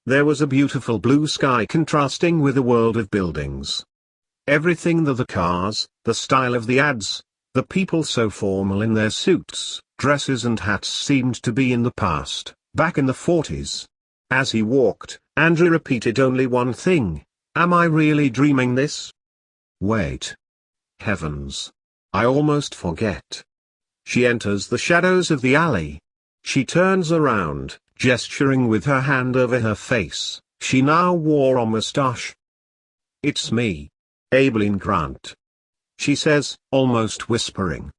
There was a beautiful blue sky contrasting with a world of buildings. Everything, the cars, the style of the ads, the people so formal in their suits, dresses and hats seemed to be in the past, back in the 40s. As he walked, Andrew repeated only one thing: am I really dreaming this? Wait. Heavens. I almost forget. She enters the shadows of the alley. She turns around, gesturing with her hand over her face. She now wore a mustache. It's me. Abeleen Grant. She says, almost whispering.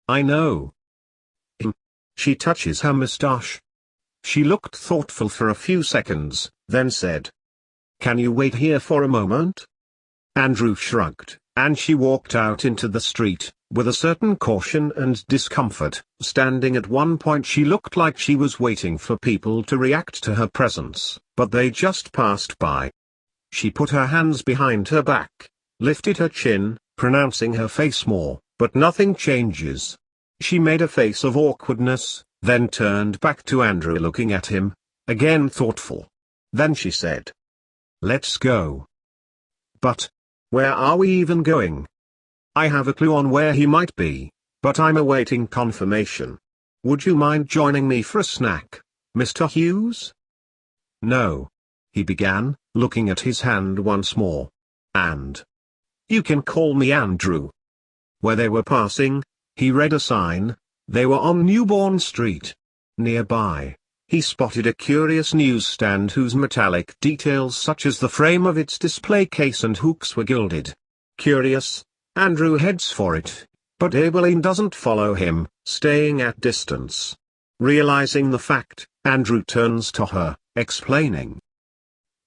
I know. She touches her mustache. She looked thoughtful for a few seconds, then said, "Can you wait here for a moment?" Andrew shrugged, and she walked out into the street, with a certain caution and discomfort. Standing at one point she looked like she was waiting for people to react to her presence, but they just passed by. She put her hands behind her back, lifted her chin, pronouncing her face more, but nothing changes. She made a face of awkwardness, then turned back to Andrew looking at him, again thoughtful. Then she said, "Let's go." "But, where are we even going?" "I have a clue on where he might be, but I'm awaiting confirmation. Would you mind joining me for a snack, Mr. Hughes?" "No," he began, looking at his hand once more. "And you can call me Andrew." Where they were passing, he read a sign. They were on Newbourne Street. Nearby, he spotted a curious newsstand whose metallic details such as the frame of its display case and hooks were gilded. Curious, Andrew heads for it, but Abeleen doesn't follow him, staying at distance. Realizing the fact, Andrew turns to her, explaining,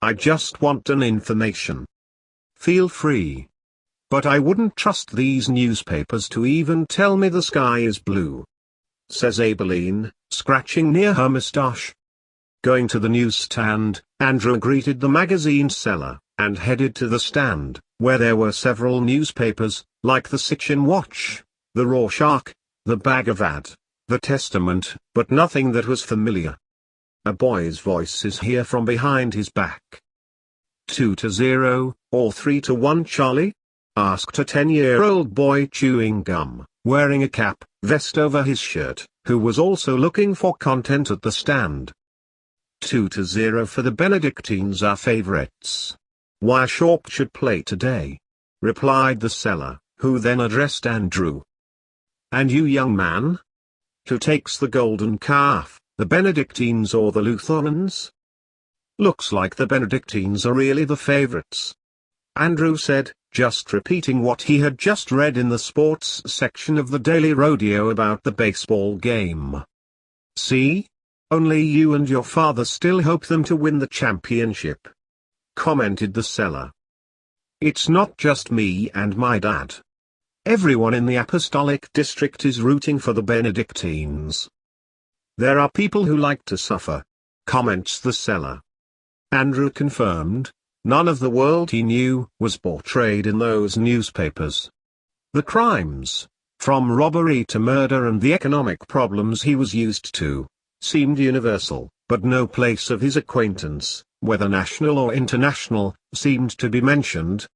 "I just want an information. Feel free. But I wouldn't trust these newspapers to even tell me the sky is blue," says Abeleen, scratching near her mustache. Going to the newsstand, Andrew greeted the magazine seller, and headed to the stand, where there were several newspapers, like the Sitchin Watch, the Rorschach, the Bag of Ad, the Testament, but nothing that was familiar. A boy's voice is heard from behind his back. 2-0, or 3-1 Charlie? Asked a 10-year-old boy chewing gum, wearing a cap, vest over his shirt, who was also looking for content at the stand. 2-0 for the Benedictines, our favorites. Why Shorp should play today, replied the seller, who then addressed Andrew. And you, young man? Who takes the golden calf, the Benedictines or the Lutherans? Looks like the Benedictines are really the favorites, Andrew said, just repeating what he had just read in the sports section of the Daily Rodeo about the baseball game. See? Only you and your father still hope them to win the championship, commented the seller. It's not just me and my dad. Everyone in the Apostolic District is rooting for the Benedictines. There are people who like to suffer, comments the seller. Andrew confirmed. None of the world he knew was portrayed in those newspapers. The crimes, from robbery to murder and the economic problems he was used to, seemed universal, but no place of his acquaintance, whether national or international, seemed to be mentioned.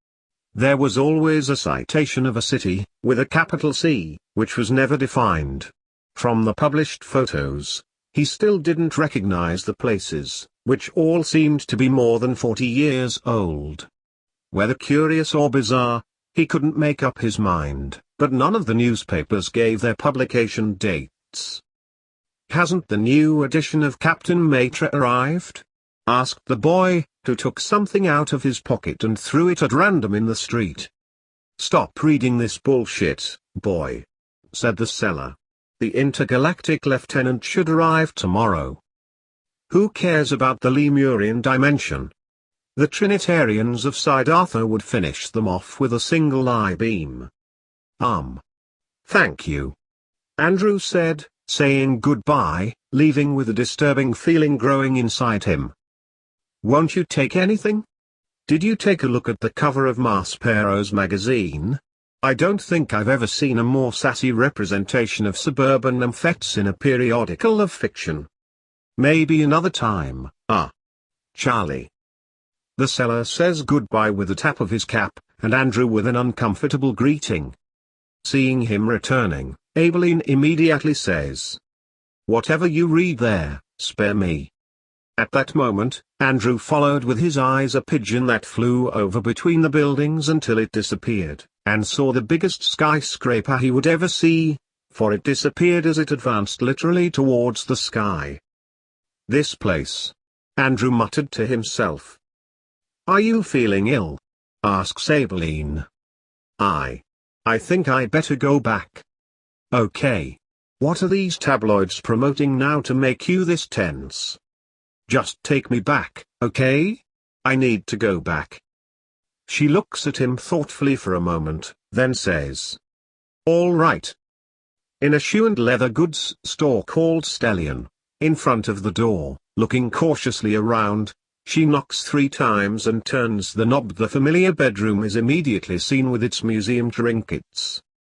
There was always a citation of a city, with a capital C, which was never defined. From the published photos, he still didn't recognize the places, which all seemed to be more than 40 years old. Whether curious or bizarre, he couldn't make up his mind, but none of the newspapers gave their publication dates. Hasn't the new edition of Captain Maitre arrived? Asked the boy, who took something out of his pocket and threw it at random in the street. Stop reading this bullshit, boy, said the seller. The intergalactic lieutenant should arrive tomorrow. Who cares about the Lemurian dimension? The Trinitarians of Siddhartha would finish them off with a single I-beam. Thank you, Andrew said, saying goodbye, leaving with a disturbing feeling growing inside him. Won't you take anything? Did you take a look at the cover of Maspero's magazine? I don't think I've ever seen a more sassy representation of suburban nymphets in a periodical of fiction. Maybe another time, Charlie. The seller says goodbye with a tap of his cap, and Andrew with an uncomfortable greeting. Seeing him returning, Abeleen immediately says, "Whatever you read there, spare me." At that moment, Andrew followed with his eyes a pigeon that flew over between the buildings until it disappeared, and saw the biggest skyscraper he would ever see, for it disappeared as it advanced literally towards the sky. "This place," Andrew muttered to himself. "Are you feeling ill?" asks Abeleen. I think I better go back." "Okay. What are these tabloids promoting now to make you this tense? Just take me back, okay? I need to go back." She looks at him thoughtfully for a moment, then says, "All right." In a shoe and leather goods store called Stellion, in front of the door, looking cautiously around, she knocks 3 times and turns the knob. The familiar bedroom is immediately seen with its museum trinkets,